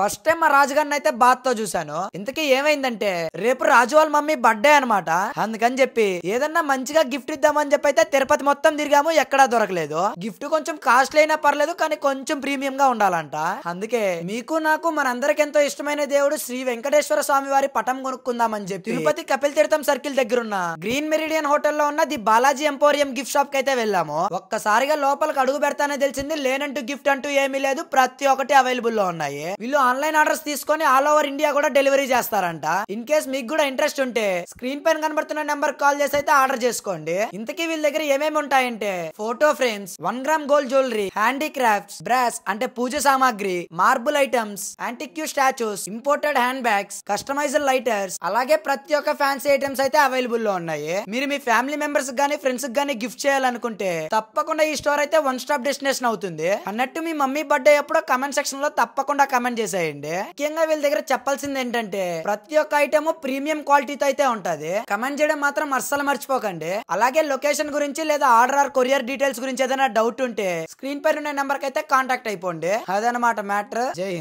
First time మా రాజుగారిని అయితే బాత్ తో చూసాను. ఇంతకీ ఏమైందంటే రేపు రాజు వాళ్ళ మమ్మీ బర్త్డే అనమాట. అందుకని చెప్పి ఏదన్నా మంచిగా గిఫ్ట్ ఇద్దామని చెప్పి అయితే తిరుపతి మొత్తం తిరిగాము, ఎక్కడా దొరకలేదు. గిఫ్ట్ కొంచెం కాస్ట్లీ అయినా పర్లేదు కానీ కొంచెం ప్రీమియం గా ఉండాలంట. అందుకే మీకు నాకు మనందరికి ఎంతో ఇష్టమైన దేవుడు శ్రీ వెంకటేశ్వర స్వామి వారి పటం కొనుక్కుందామని చెప్పి తిరుపతి కపిల్ తీర్థం సర్కిల్ దగ్గర ఉన్న గ్రీన్ మెరిడియన్ హోటల్లో ఉన్న the Balaji emporium gift shop కి అయితే వెళ్ళాము. ఒక్కసారిగా లోపలికి అడుగు పెడతానే తెలిసింది లేనంటూ గిఫ్ట్ అంటూ ఏమీ లేదు, ప్రతి ఒక్కటి అవైలబుల్ లో ఉన్నాయి. వీళ్ళు ఆన్లైన్ ఆర్డర్స్ తీసుకొని ఆల్ ఓవర్ ఇండియా కూడా డెలివరీ చేస్తారంట. ఇన్ కేస్ మీకు కూడా ఇంట్రెస్ట్ ఉంటే స్క్రీన్ పైన కనబడుతున్న నెంబర్ కాల్ చేసి అయితే ఆర్డర్ చేసుకోండి. ఇంతకీ వీళ్ళ దగ్గర ఏమేమి ఉంటాయంటే photo frames, 1 gram gold jewellery, handicrafts, brass అంటే పూజ సామాగ్రి, marble items, antique statues, imported hand bags, customised lighters, అలాగే ప్రతి ఒక్క ఫ్యాన్సీ ఐటమ్స్ అయితే అవైలబుల్ లో ఉన్నాయి. మీరు మీ ఫ్యామిలీ మెంబర్స్ గానీ ఫ్రెండ్స్ గానీ గిఫ్ట్ చేయాలనుకుంటే తప్పకుండా ఈ స్టోర్ అయితే వన్ స్టాప్ డెస్టినేషన్ అవుతుంది. అన్నట్టు మీ మమ్మీ బర్త్డే అప్పుడు కమెంట్ సెక్షన్ లో తప్పకుండా కమెంట్ చేసేయండి. ముఖ్యంగా వీళ్ళ దగ్గర చెప్పాల్సింది ఏంటంటే ప్రతి ఒక్క ఐటమ్ ప్రీమియం క్వాలిటీతో అయితే ఉంటది. కమెంట్ చేయడం మాత్రం అస్సలు మర్చిపోకండి. అలాగే లొకేషన్ గురించి లేదా ఆర్డర్ ఆర్ కొరియర్ డీటెయిల్స్ గురించి ఏదైనా డౌట్ ఉంటే స్క్రీన్ పైన ఉన్న నెంబర్ కి అయితే కాంటాక్ట్ అయిపోండి. అదనమాట మ్యాటర్. జై హింద్.